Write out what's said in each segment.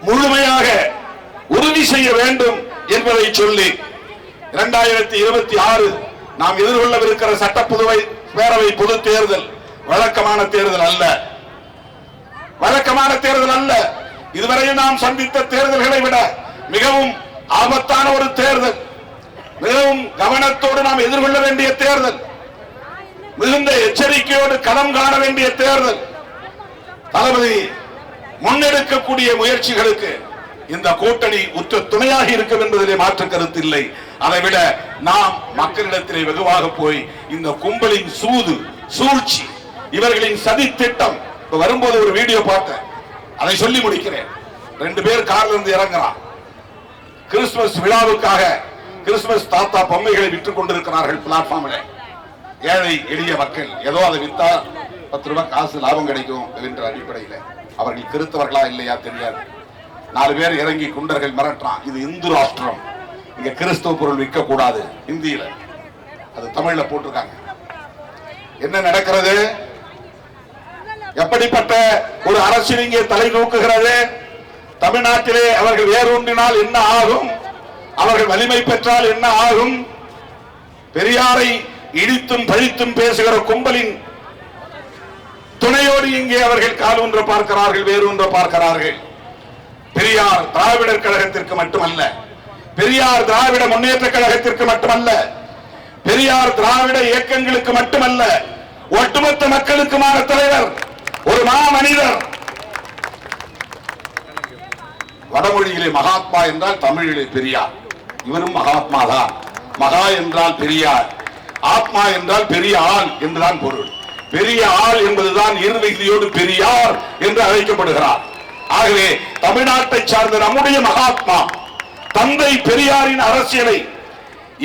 முழுமையாக உறுதி செய்ய வேண்டும் என்பதை சொல்லி 2026 நாம் எதிர்கொள்ளவிருக்கிற சட்டப்புதுவை பேரவை பொது தேர்தல் வழக்கமான தேர்தல் அல்ல. வழக்கமான தேர்தல் அல்ல. இதுவரையில் நாம் சந்தித்த தேர்தல்களை விட மிகவும் ஆபத்தான ஒரு தேர்தல். மிகவும் கவனத்தோடு நாம் எதிர்கொள்ள வேண்டிய தேர்தல். மிகுந்த எச்சரிக்கையோடு களம் காண வேண்டிய தேர்தல். தளபதி முன்னெடுக்கக்கூடிய முயற்சிகளுக்கு இந்த கூட்டணி உற்ற துணையாக இருக்கும் என்பதிலே மாற்று கருத்து இல்லை. அதை விட நாம் மக்களிடத்திலே வெகுவாக போய் இந்த கும்பலின் சூது சூழ்ச்சி, இவர்களின் சதி திட்டம். வரும்போது ஒரு வீடியோ பார்த்தேன், அதை சொல்லி முடிக்கிறேன். 2 பேர் கார்ல இருந்து இறங்குறான். கிறிஸ்துமஸ் விழாவுக்காக கிறிஸ்துமஸ் தாத்தா பொம்மைகளை விற்றுக் கொண்டிருக்கிறார்கள் பிளாட்ஃபார்மில். ஏழை எளிய மக்கள் ஏதோ அதை வித்தா 10 ரூபாய் காசு லாபம் கிடைக்கும் என்ற அடிப்படையில் அவர்கள் கிறிஸ்தவர்களா இல்லையா தெரியாது. 4 பேர் இறங்கி குண்டர்கள் மிரட்டுறான். இது இந்து ராஷ்டிரம், இங்க கிறிஸ்தவ பொருள் விற்க கூடாது. ஹிந்தியில, அது தமிழ்ல போட்டிருக்காங்க. என்ன நடக்கிறது? எப்படிப்பட்ட ஒரு அரசியல் இங்கே தலை தூக்குகிறது? தமிழ்நாட்டிலே அவர்கள் வேரூன்றினால் என்ன ஆகும்? அவர்கள் வலிமை பெற்றால் என்ன ஆகும்? பெரியாரை இடித்தும் பழித்தும் பேசுகிற கும்பலின் துணையோடு இங்கே அவர்கள் கால் ஒன்ற பார்க்கிறார்கள், வேரூன்ற பார்க்கிறார்கள். பெரியார் திராவிடர் கழகத்திற்கு மட்டுமல்ல, பெரியார் திராவிட முன்னேற்ற கழகத்திற்கு மட்டுமல்ல, பெரியார் திராவிட இயக்கங்களுக்கு மட்டுமல்ல, ஒட்டுமொத்த மக்களுக்குமான தலைவர், ஒரு மாமனிதர். வடமொழியிலே மகாத்மா என்றால் தமிழிலே பெரியார். இவரும் மகாத்மா தான். மகா என்றால் பெரியார், ஆத்மா என்றால் பெரிய ஆள் என்றுதான் பொருள். பெரிய ஆள் என்பதுதான் இருவிதியோடு பெரியார் என்று அழைக்கப்படுகிறார். ஆகவே தமிழ்நாட்டை சார்ந்த நம்முடைய மகாத்மா தந்தை பெரியாரின் அரசியலை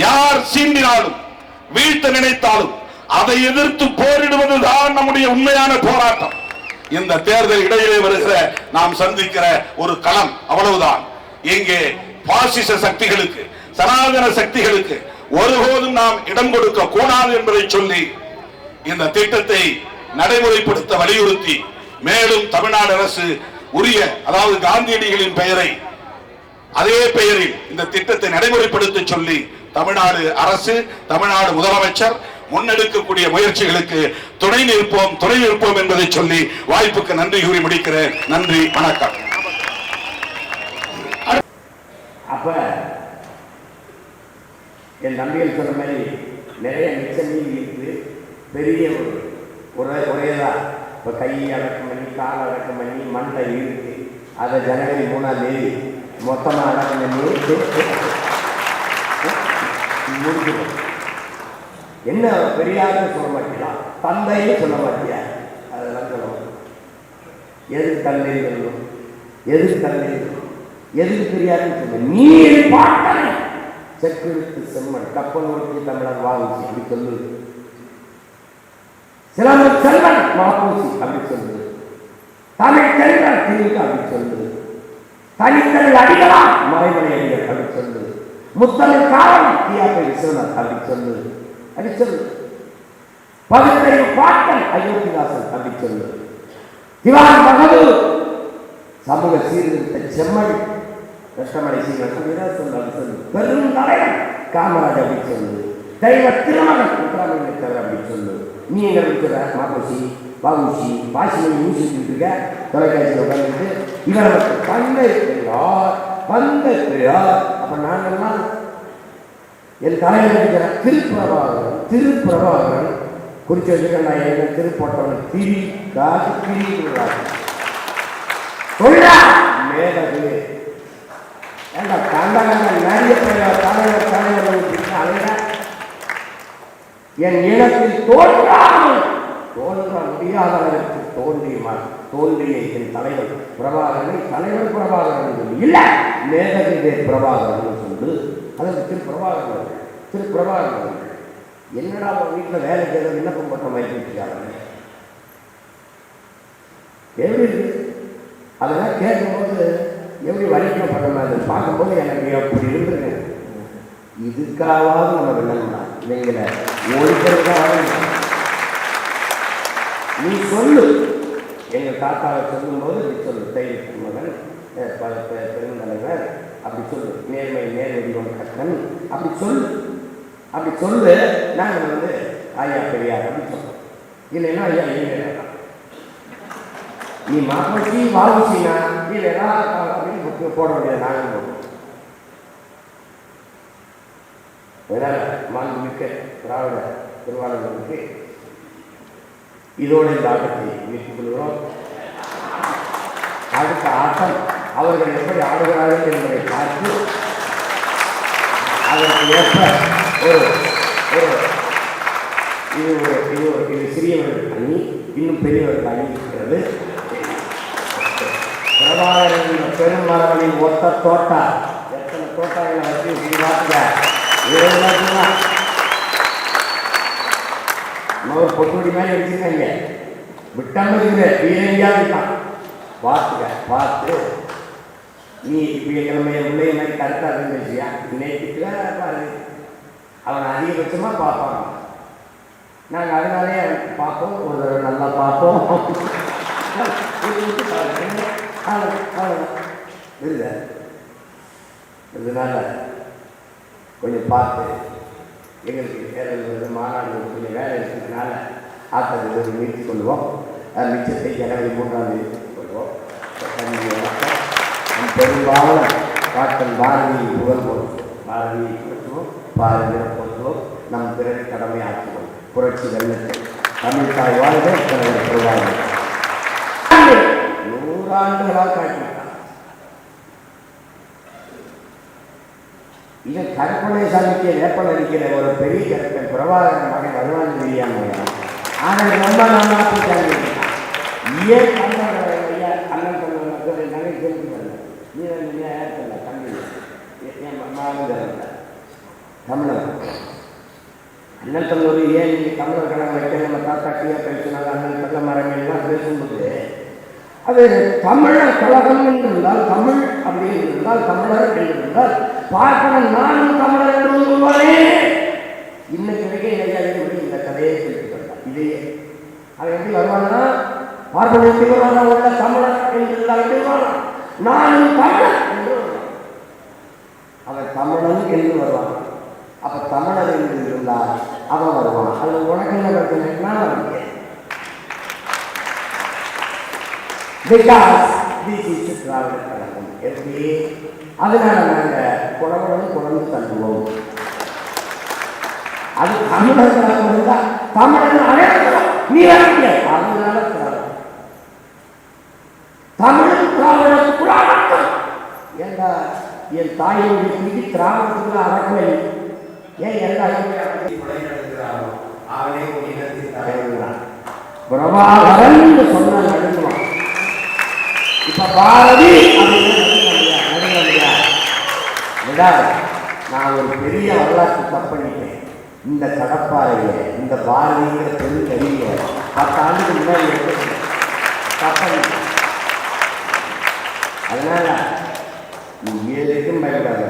யார் சீண்டினாலும் வீழ்த்த நினைத்தாலும் அதை எதிர்த்து போரிடுவதுதான் நம்முடைய உண்மையான போராட்டம். இந்த தேர்தல் இடையிலே வருகிற நாம் சந்திக்கிற ஒரு களம், அவ்வளவுதான். இங்கே பாசிச சக்திகளுக்கு, சனாதன சக்திகளுக்கு ஒருபோதும் நாம் இடம் கொடுக்க கூடாது என்பதை சொல்லி இந்த திட்டத்தை நடைமுறைப்படுத்த வலியுறுத்தி, மேலும் தமிழ்நாடு அரசு உரிய, அதாவது காந்தியடிகளின் பெயரை, அதே பெயரில் இந்த திட்டத்தை நடைமுறைப்படுத்த சொல்லி தமிழ்நாடு அரசு, தமிழ்நாடு முதலமைச்சர் முன்னெடுக்கக்கூடிய முயற்சிகளுக்கு துணை நிற்போம் என்பதை சொல்லி வாய்ப்புக்கு நன்றி கூறி முடிக்கிறேன். நன்றி, வணக்கம். அப்ப என் நம்பிகள் சொன்ன மாதிரி நிறைய மிச்சம் இருக்கு. பெரிய ஒரேதான். இப்போ கையை அடக்கம் பண்ணி, காலை அடக்கம் பண்ணி, மண்டை இருக்கு. அதை ஜனவரி 3ஆம் தேதி மொத்தமாக அடக்கம் பண்ணி முடிக்கணும். என்ன பெரியாருன்னு சொல்ல மாட்டீங்களா, தந்தைன்னு சொல்ல மாட்டியா? அதெல்லாம் சொல்ல மாட்டேன். எதுக்கு தந்தை சொல்லணும், எதுக்கு தந்தை சொல்லணும், எதுக்கு பெரியாருன்னு சொல்ல? நீர் பாட்டனை செக்குழுத்து செம்மன் கப்பல் ஓட்டி தமிழர் வாங்குச்சு அப்படி சொல்லு. சிலம்பு செல்வன் மாப்பூசி அப்படி சொல்லு. தமிழ் செல்வன் திணிக்க அப்படி சொல்லு. தனித்தமிழ் அடிகளாம் மறைமலை அடிகள் அப்படி சொல்லு. முத்தமிழ் காவல் தியாகை விஸ்வநாத் அப்படி சொல்லு. அப்படி சொல்லு. பகுத்தறிவு பாட்டன் அயோத்திதாசன் அப்படி சொல்லு. திவான் பகதூர் சமூக சீர்திருத்த செம்மன் ரஷ்டமலை சீரன் சொல்லு. பெரும் தலைவன் காமராஜ் அப்படி சொல்லு. தெய்வ திருமகன் முத்துராமலிங்க அப்படி சொல்லு. நீ எங்க இருக்கிற மாப்பூசி பாபூசி பாசிமணி மூசிட்டு இருக்க தொலைக்காட்சியில் உட்காந்துட்டு இவர்களுக்கு தந்தை பெரியார் தந்தை பெரியார். அப்ப நாங்கள்லாம் என் தலைவர் இருக்கிற திருப்பிரபாகரன் குறிச்சு வச்சுக்க. நான் எங்க திருப்போட்டவன் திரி காசு திரி மேதகு ஏண்டா கண்டகண்ட நிறைய தலைவர் அலையா என் இனத்தில் தோன்ற முடியாதவருக்கு தோன்றிய என் தலைவர் பிரபாகரனை தலைவர் பிரபாகரன் இல்லை மேதகே பிரபாகரன் சொல்லு. அதற்கு திருப்பிரபாகரன் என்னடா ஒரு வீட்டில் வேலை செய்த விண்ணப்பம் போட்ட மாதிரி இருக்காங்க. எப்படி இருக்கு அதெல்லாம் கேட்கும்போது எப்படி வலிக்கப்பட்ட மாதிரி பார்க்கும்போது எனக்கு அப்படி இருந்துருங்க. இதுக்காவது நம்ம விண்ணப்பம் இவங்களை ஒழிக்கிறதுக்காக நீ சொல்லு. எங்கள் தாத்தாவை சொல்லும்போது நீ சொல்லு. தைரிய மகன் பெருந்தலைவர் அப்படி சொல்லு, நேர்மை நேர்வடிவம் கற்றன் அப்படி சொல்லு. நாங்கள் வந்து ஐயா பெரியார் அப்படி சொல்றோம். இல்லைன்னா ஐயா இல்லைன்னா நீ மாற்றி வாழ்ச்சினா இல்லைன்னா அப்படின்னு போட முடியாது. நாங்கள் போடுவோம். அதனால மாண்புமிக்க திராவிட திருவாளர்களுக்கு இதோடு இந்த ஆட்டத்தை வீட்டுக் கொள்கிறோம். அடுத்த ஆட்டம் அவர்கள் எப்படி ஆடுகிறார்கள் என்பதை பார்த்து அதற்கு ஏற்ப இது சிறியவர்கள் அணி, இன்னும் பெரியவர்கள் அணி இருக்கிறது. பிரபாகரன் பெருமரவனின் ஒத்த தோட்டா, எத்தனை தோட்டாகளை வச்சு பார்த்துக்க. ஒரு பொட்டுடி மாதிரி வச்சுருக்காங்க, விட்டாமல் வீரங்கியா பார்த்து நீ இப்படி நம்ம பிள்ளைய மாதிரி கரெக்டாக இருந்துச்சியா நேற்றுக்குல பாரு. அவனை அதிகபட்சமாக பார்ப்பாங்க. நாங்கள் அதனாலே பார்ப்போம், ஒரு தடவை நல்லா பார்ப்போம். இதனால கொஞ்சம் பார்த்து எங்களுக்கு வேறு மாநாடு கொஞ்சம் வேலை இருக்கிறதுனால ஆட்டத்தை நிறுத்தி கொள்வோம். மிச்சத்தை ஜனவரி 3ஆம் தேதி கொள்வோம். பெரும்பாலும் காட்டன் பாரதியை புகழ் போடுவோம், பாரதியை போற்றுவோம், பாரதியை போற்றுவோம். நம் பிறகு கடமை ஆற்றுவோம். புரட்சி வெள்ளத்தை தமிழ் தாய் வாழ்க, தலைவர் பெறுவார்கள். 100 ஆண்டுகளாக காட்டிவிட்டார். இது கற்பனை சாமிக்கு வேப்பல் அடிக்கிற ஒரு பெரிய கருப்பன் பிரபாகரன் மகன் வருவான் தெரியாம ஆனால் ரொம்ப நாளாக ஏன் அண்ணன் சொன்ன நகை கேள்விப்படல. தமிழர் அண்ணன் சொன்னது ஏன் தமிழர் கணக்கு வைக்க நம்ம தாத்தா கீழே பேசினாங்க. அண்ணன் சொல்ல மரங்கள்லாம் பேசும்போது அது தமிழர் கழகம் என்று இருந்தால், தமிழ் அப்படின்னு இருந்தால், தமிழர் என்று இருந்தால் பார்க்கணும். நானும் தமிழர் என்று சொல்வானே. இன்னைக்கு வரைக்கும் இந்த கதையை சொல்லிட்டு வந்தான். இதையே அவன் எப்படி வருவான்னா, பார்ப்பன எப்படி வருவானா, உள்ள தமிழர் என்று இருந்தால் எப்படி வருவானா, நானும் தமிழர் என்று வருவான். அவன் தமிழன் என்று வருவான். அப்ப தமிழர் என்று இருந்தால் அவன் வருவான். அது உனக்கு என்ன பிரச்சனைனா வருங்க. Because this is the Dravida Kazhagam. எப்படி அதனால நாங்கள் குழந்தை தள்ளுவோம். அது தமிழர் கழகம் இருந்தால் தமிழன் அழைக்கிறோம், நீ வரீங்க. அதனால தமிழ் திராவிடத்துக்குள்ள அடக்கம். ஏண்டா என் தாயோடைய குடி திராவிடத்துக்குள்ள அடக்கலை. ஏன் எல்லாரும் அவனே பிரபாகரன் சொன்ன நடுங்குவான். இப்ப பாரதி நான் ஒரு பெரிய வரலாற்று தப்பண்ணிட்டேன். இந்த கடப்பாறைய இந்த பாரதிங்கிற பெருங்கடிய 10 ஆண்டுக்கு முன்னாடி தப்பண்ணிட்டேன். அதனால நீ எதுக்கும் பயப்படாத.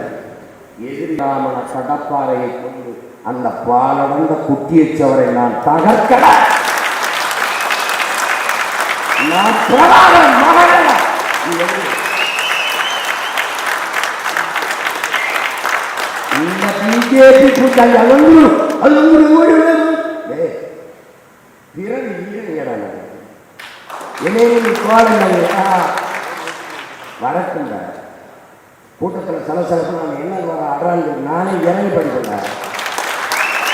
எதிராமன கடப்பாறையை கொண்டு அந்த பாலடந்த குட்டியச்சவரை நான் தகர்க்கல. நான் பிரபாகரன் மகன். இந்த பிஜேபி கூட்டாளி பிறகு ஈரங்கடான இணைய வரட்டுங்க. கூட்டத்தில் சலசலப்பு நான் என்ன வர அடான்னு நானே இறங்கி படிக்கிறேன்.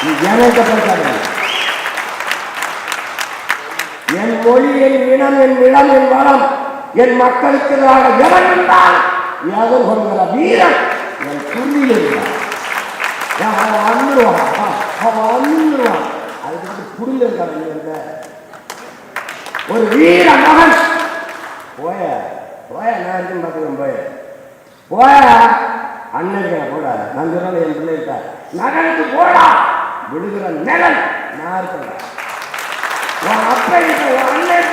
நீ எனக்கு பேசாத. என் மொழி, என் இனம், என் நிலம், என் வளம், என் மக்களுக்கு எவன் இருந்தால் எதிர்கொள்கிற வீரன் என் துள்ளியில் இருந்தான். அவன் அண்ணுருவான். அதுக்கு புரிஞ்ச ஒரு வீர மகன் போய நான் இருக்குன்னு பார்த்துக்கேன். போய அண்ணன் போட நான் சொல்ல என் பிள்ளைகிட்ட நகனுக்கு போடா விடுகிற நிழல் நான் இருக்கேன். உன் அப்பா உன் அண்ணன்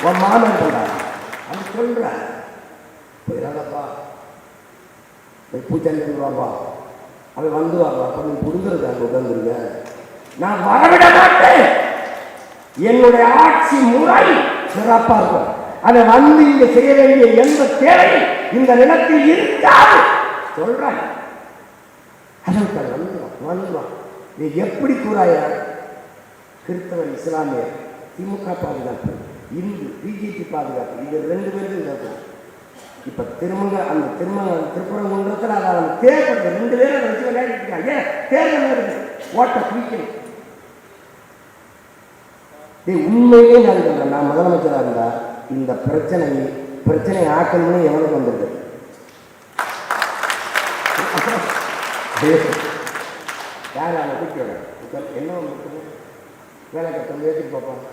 உன் மாமன் சொல்றாங்க. அது சொல்ற போயிடாதப்பா, பூச்சல் வாப்பா, அவன் வந்து வாப்பா. அப்ப நீ புரிஞ்சுருக்க அங்கே உட்காந்துருக்க. நான் வரவிட மாட்டேன். என்னுடைய ஆட்சி முறை சிறப்பா இருக்கும். அதை வந்து இங்க செய்ய வேண்டிய எந்த தேவையும் இந்த நிலத்தில் இருக்காது சொல்றாங்க. வந்துடும். நீ எப்படி கூறாய? கிறிஸ்தவன், இஸ்லாமியர், திமுக பாதுகாப்பு, இந்து பிஜேபி பாதுகாப்பு, இது 2 பேருக்கும் கேட்கும். இப்ப அந்த திருப்பரங்குன்றத்தில் அதை அவன் தேர்தல் 2 பேரை வச்சு விளையாடிட்டு இருக்காங்க. ஏன் தேர்தல் வருது, ஓட்ட குவிக்கணும். உண்மையிலே நான் சொல்றேன், நான் முதலமைச்சராக இருந்தா இந்த பிரச்சனை ஆக்கணும்னு எவனுக்கு வந்திருக்கு? யார் அதை கூப்பிட்டு என்ன வேலை கட்டம் ஏற்றிட்டு பார்ப்போம்.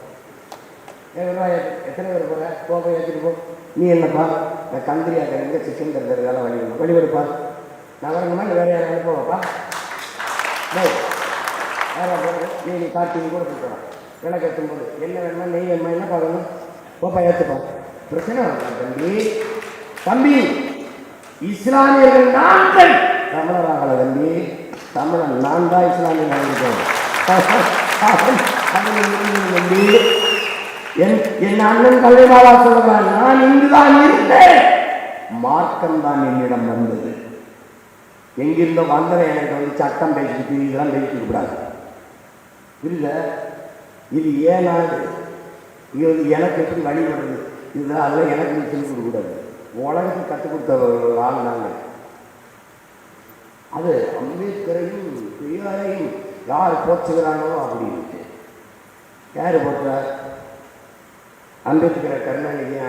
எத்தனை பேர் போகிற போக ஏற்றிட்டு போ. நீ என்னப்பா நான் கந்திரியா கிடைக்க சிக்கன் தருது வேலை வழிவிடுப்பா. நான் வரணுமா இல்லை வேற யாரும் அனுப்புவாப்பா? வேற நீ கார்த்திகை கூட கொடுக்குறான். வேலை கட்டும் போது என்ன வேணுமா, நெய் வேணுமா, என்ன பார்க்கணும், போப்பா ஏற்றுப்பா. பிரச்சனை தம்பி இஸ்லாமியர்கள் நாங்கள் தமிழராகல தம்பி. தமிழன் நான் தான் இஸ்லாமியர்கள். என் அண்ணன் கலைவாளா சொல்றான், நான் இங்குதான் இருந்தேன், மார்க்கம் தான் என்னிடம் வந்தது. எங்கிருந்தோ வந்தவன் எனக்கு வந்து சட்டம் பேசிட்டு இதெல்லாம் பேசிக்க கூடாது. இல்ல இது ஏன் நாடு, இது எனக்கு எப்படி வழிபடுறது, இதுதான் அதெல்லாம் எனக்கு சொல்லிக் கொடுக்கூடாது. உலகத்துக்கு கற்றுக் கொடுத்த ஆள் நாங்கள். அது அம்பேத்கரையும் பெரியாரையும் யார் போற்றுகிறாங்களோ அப்படின்னு. யார் போற்றார்? அம்பேத்கரை, கருணாநிதியா,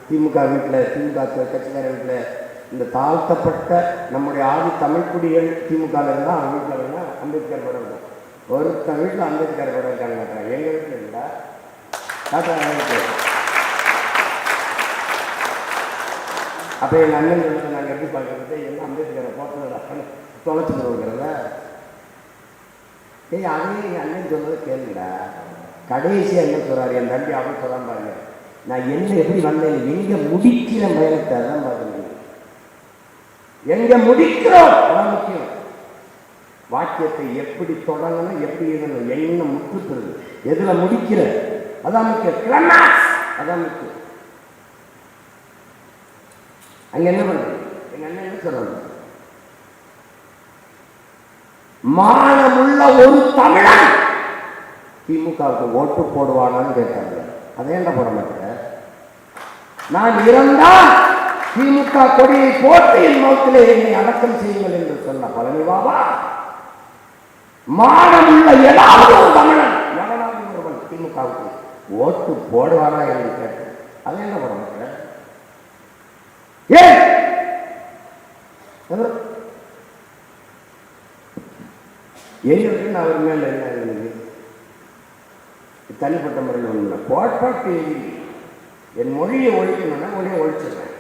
திமுக வீட்டில், திமுக கட்சிக்கார வீட்டில் இந்த தாழ்த்தப்பட்ட நம்முடைய ஆதி தமிழ்குடிகள் திமுகவில் இருந்தால் அவங்க வீட்டில் வேணால் அம்பேத்கர் படம் இருக்கும். ஒருத்தன் வீட்டில் அம்பேத்கர் படம் இருக்காங்க மாட்டாங்க. எங்கள் வீட்டில் இருந்தா டாக்டர் அம்பேத்கர். அப்போ எங்கள் அண்ணன் சொல்லுறது நாங்கள் எப்படி பார்க்கறது, எல்லாம் அம்பேத்கரை போட்டதில் தொலைச்சி போகிறத. அதையும் எங்கள் அண்ணன் சொன்னதை கேளுங்கடா. கடைசியாக என்ன சொல்கிறார் என் தம்பி, அவர் சொல்லாம பாருங்க, நான் என்ன எப்படி வந்தேன், எங்கே முடிக்கிற பயணத்தை அதான் பார்க்க எங்கே முடிக்கிறோம் அதான் முக்கியம். வாக்கியத்தை எப்படி தொடங்கணும், எப்படி இருக்கணும், என்ன முற்றுப்பெறுது, எதில் முடிக்கிற அதான் முக்கியம். கிளைமாக்ஸ் அதான் முக்கியம். அங்க என்ன பண்றது? எங்க அண்ணன் என்ன சொல்றாங்க, மானமுள்ள ஒரு தமிழன் திமுகவுக்கு ஓட்டு போடுவானான்னு கேட்டாங்க. அதை என்ன போட மாட்டேன், நான் இறந்தால் திமுக கொடியை போட்டு என் நோக்கிலே என்னை அடக்கம் செய்யுங்கள் என்று சொன்ன பழனி பாபா, மானமுள்ள ஏதாவது ஒரு தமிழன் திமுகவுக்கு ஓட்டு போடுவானா என்று கேட்டேன். அதை என்ன போட மாட்டேன். ஏன் எங்களுக்கு அவர் மேல என்ன தனிப்பட்ட முறையில் ஒன்று போட்டு என் மொழியை ஒழிக்கணும்னா மொழியை ஒழிச்சிடுறேன்.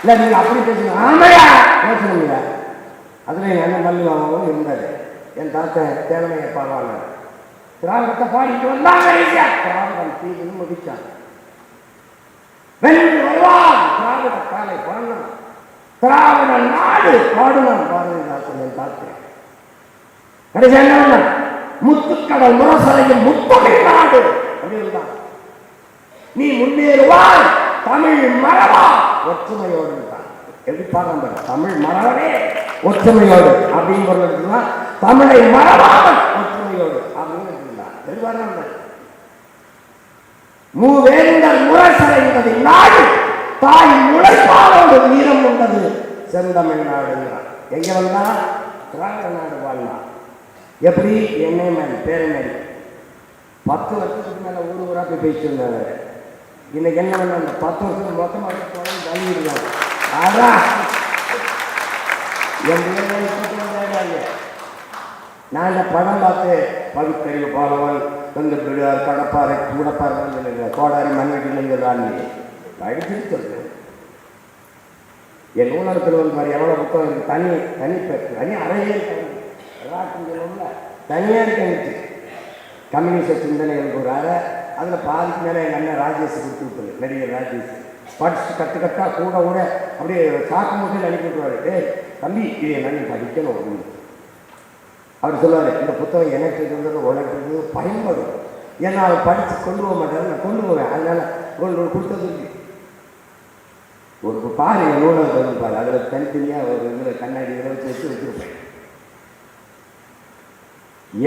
இல்லை நீங்க அப்படி பேசுங்க, ஆமையா பேசணுங்க. அதுல என் அண்ணன் மல்லிகாவும் இருந்தாரு, என் தாத்தா தேவனையை பாடுவாங்க, திராவிடத்தை பாடிட்டு வந்தாங்க, திராவிடம் தீவிரம் முடிச்சாங்க. வென்று வருவார் திராவிட காலை பாடணும், திராவிட நாடு பாடணும் பாரதிதாசன் என் தாத்தா. கடைசி என்ன முத்துக்கடல் முரசலையும் முத்தொகை நாடு அப்படின்தான். நீ முன்னேறுவாய் தமிழ் மரபா ஒற்றுமையோடு தான். எப்படி பாருங்க, தமிழ் மரபே ஒற்றுமையோடு அப்படின்னு சொல்றதுன்னா தமிழை மரபாமல் ஒற்றுமையோடு அப்படின்னு இருந்தார். மூவேந்தர் முரசலை என்பதை நாடு தாய் முளைப்பாலோடு வீரம் கொண்டது செந்தமிழ் நாடு. எங்க வந்தா திராவிட நாடு வாழ்ந்தா. எப்படி என்னை மேல் பேரை மேல் 10 வருஷத்துக்கு மேல ஊரா போய் பேசிட்டு இருந்தாங்க. இன்னைக்கு என்ன பண்ண, அந்த 10 வருஷத்துக்கு மொத்தமாக தள்ளிடுறாங்க. அதான் நான் இந்த படம் பார்த்து பகுத்தறிவு பாலவன் வந்து கடப்பாறை கூடப்பாறை கோடாரி மண்வெட்டிதான் படிச்சுட்டு சொல்றேன். என் நூலகத்தில் வந்து மாதிரி எவ்வளோ புத்தகம் இருக்கு, தனி அறையே தனியாக இருக்க கம்யூனிஸ்ட் சிந்தனைகள் ஒரு அறை. அதில் பாதிக்கு மேலே எங்கள் அண்ணன் ராஜேஷ் கொடுத்து விட்டது, நடிகர் ராஜேஷ் படிச்சுட்டு கட்டுக்கட்டா கூட அப்படியே சாக்கு மூட்டையில் அனுப்பி விட்டுருவாரு. தம்பி இதை நான் படிக்கணும் அப்படின்னு அவர் சொல்லுவார். இந்த புத்தகம் எனக்கு இருந்தது உனக்கு பயன்படும். ஏன்னா அவன் படித்து கொண்டு போக மாட்டாரு, நான் கொண்டு போவேன். அதனால கொண்டு கொடுத்ததுக்கு ஒரு பாரு என் நூலகத்தை வந்து பாரு, அதில் தனித்தனியாக ஒரு இதில் கண்ணாடி இதில் வச்சு வச்சுருப்பேன்.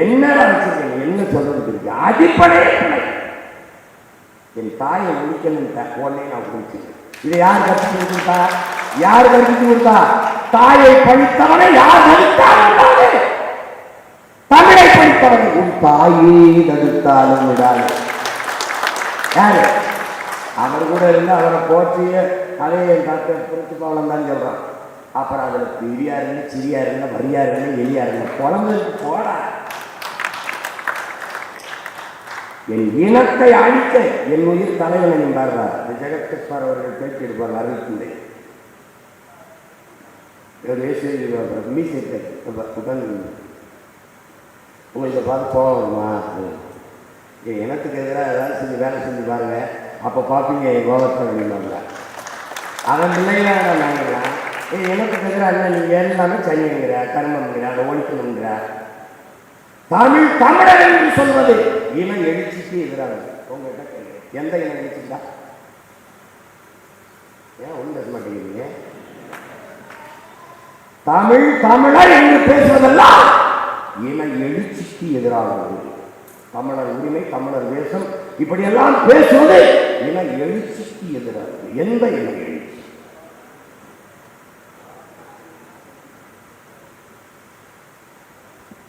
என்ன வச்சிருக்கேன், என்ன சொல்றது இருக்கு, அடிப்படையே என் தாயை முடிக்கணும் உடனே நான் குடிச்சேன். இதை யார் கற்றுக் கொடுத்தா, யார் கற்றுக் கொடுத்தா? தாயை படித்தவனை யார் தடுத்தாலும், தமிழை படித்தவனை உன் தாயே தடுத்தாலும் விடாது. யாரு அவர் கூட இருந்து அவரை போற்றிய அதே டாக்டர் பிரின்சிபாலம் தான் சொல்றான். அப்புறம் அதில் பெரியா இருங்க, சிரியா இருங்க, வரியா இருங்க, எலியா இருங்க, குழந்தைக்கு போட என் இனத்தை அழிக்க என் உயிர் தலைவனை நின்றார். ஜெகதீஸ்வர் அவர்கள் பேச்சு எடுப்பார் அறிவிக்கின்றே உங்களுக்கு பார்த்து போகணுமா, என் இனத்துக்கு எதிராக ஏதாவது செஞ்சு வேலை செஞ்சு பாருங்க, அப்போ பார்ப்பீங்க என் கோபத்தை அப்படின்னாங்க. அவன் பிள்ளைங்களாம் நாங்கள்லாம் என் இனத்துக்கு எதிராக இல்லை, நீங்கள் எல்லாமே சனிங்கிற கர்மங்கிற அதை ஒழிக்கணுங்கிற தமிழ் தமிழர் என்று சொல்வது இன எழுச்சிக்கு எதிராக. உங்கள்கிட்ட கேள்வி, எந்த இன எழுச்சிக்கா? ஏன் ஒன்றும் பேச மாட்டேங்கிறீங்க? தமிழ் தமிழர் என்று பேசுவதெல்லாம் இன எழுச்சிக்கு எதிரானது. தமிழர் உரிமை, தமிழர் தேசம், இப்படியெல்லாம் பேசுவது இன எழுச்சிக்கு எதிரானது. எந்த இன எழுச்சி?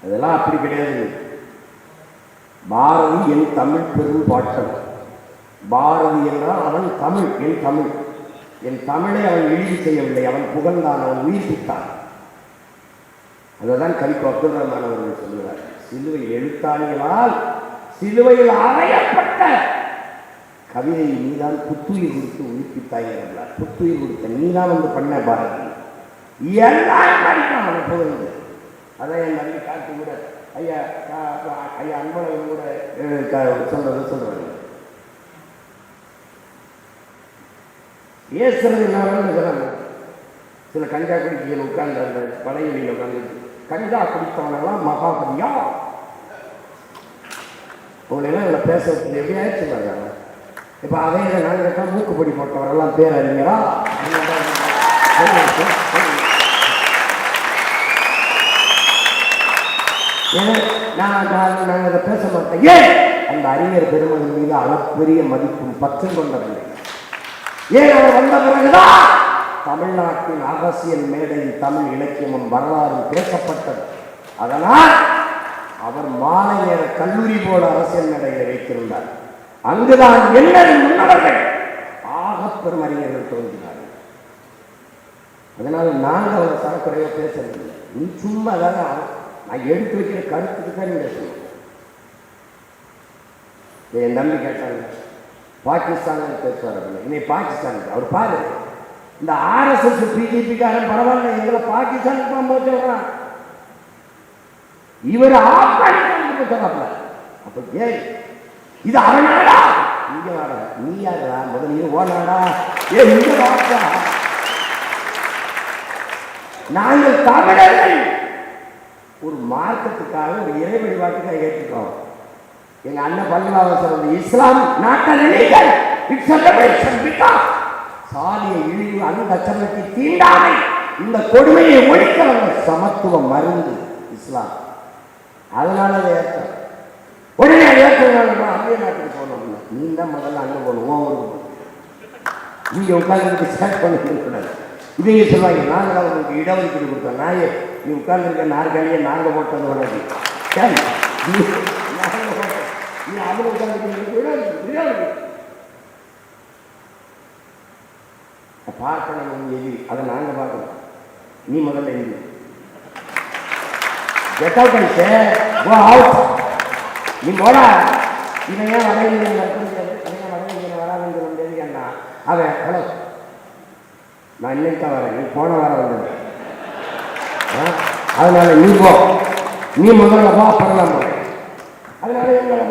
அதெல்லாம் அப்படி கிடையாது. பாரதி என் தமிழ் பெரும் பாட்டன். பாரதி என்றால் அவன் தமிழ், என் தமிழ். என் தமிழை அவன் இழிவு செய்யவில்லை, அவன் புகழ்ந்தான், அவன் உயிர்ப்பித்தான். அதுதான் கவிக்கு அப்துல் ரஹ்மான் அவர்கள் சொல்லுவார், சிலுவை எழுத்தாணிகளால் சிலுவையில் அறையப்பட்ட கவிதையை நீதான் புத்துயிர் கொடுத்து உயிர்ப்பித்தாய் என்றார். புத்துயிர் கொடுத்த நீதான் வந்து பண்ண பாரதி எல்லாரும் படிக்கலாம் அவன் புகழ்ந்து. அதான் என் நன்றி காட்டு கூட ஐயா ஐயா அன்பழகன் கூட சொல்றாங்க. ஏசுறது என்ன, சில கஞ்சா குடிக்கையில் உட்கார்ந்து அந்த பழையலில் உட்கார்ந்து கஞ்சா குடித்தவனெல்லாம் மகாபலியா உங்களெல்லாம் இதில் பேச எப்படி ஆயிடுச்சு பாருங்க. இப்போ அதே நாங்கள் மூக்குப்பொடி போட்டவரெல்லாம் பேர் அறிஞரா? நாங்கள் அதை பேச மாட்டோம். ஏன் அந்த அறிஞர் பெருமகன் மீது அளப்பெரிய மதிப்பும் பற்றும் கொண்டதில்லை. ஏன் அவர் வந்த பிறகுதான் தமிழ்நாட்டின் அரசியல் மேடையில் தமிழ் இலக்கியமும் வரலாறும் பேசப்பட்டது. அதனால் அவர் மாலை நேர கல்லூரி போல அரசியல் மேடையில் வைத்திருந்தார். அங்குதான் எண்ணறின் முன்னவர்கள் ஆகப்பெரும் அறிஞர்கள் தோன்றினார்கள். அதனால நாங்கள் அவர் சரக்குறையாக பேசவில்லை. நீ சும்மா தானே நான் எடுத்து வைக்கிற கருத்துக்கு தான் நீங்க சொல்லணும். என் தம்பி கேட்டாங்க, பாகிஸ்தான் பேசுவார். இன்னைக்கு பாகிஸ்தான் அவர் பாரு, இந்த RSS பிஜேபிக்காரன் பரவாயில்ல, எங்களை பாகிஸ்தானுக்கு தான் போச்சுறான், இவர் ஆப்கானிஸ்தானுக்கு போச்சாப்ல. அப்ப ஏய் இது அவனாடா, இங்க வாட நீ யாரா, முதல்ல ஓடாடா, ஏ இங்க வாடா. நாங்கள் தமிழர்கள் ஒரு மார்க்கத்துக்காக, ஒரு இறை வழிபாட்டுக்காக ஏற்றுக்கிறோம். எங்க அண்ணன் பள்ளிவாசல் இஸ்லாம் நாட்டில் சாதிய இழிவு, அந்தச்சமத்தை தீண்டாமை, இந்த கொடுமையை ஒழிக்க வந்த சமத்துவ மருந்து இஸ்லாம். அதனால அதை ஏற்ற உடனே ஏற்கனவே அந்நிய நாட்டுக்கு போனோம்னா நீ தான் முதல்ல அங்கே போகணும், நீங்க உட்கார்ந்து ஸ்டார்ட் பண்ணிக்கூடாது. இதையே சொல்லுவாங்க, நாங்கள் அவங்களுக்கு இடஒதுக்கீடு கொடுத்தோம். நாயே நீ உட்கார்ந்துருக்க நாற்காலியை நாங்கள் போட்டது வராது, சரி நீ அதில் உட்கார்ந்து பார்க்கணும் எதிரி, அதை நாங்கள் பார்க்கணும். நீ முதல்ல எதிரி get out and say go out. நீ போடா. இவன் ஏன் வட இந்தியன் வட இந்தியன் வராதுன்னு சொல்ல அண்ணா அவன் ஹலோ நான் இன்னைக்கு தான் வரேன், நீ போன வாரம் வந்தது, அதனால நீ போ, நீ முதல்ல போ, அப்புறம் தான் போறேன். அதனால எங்களை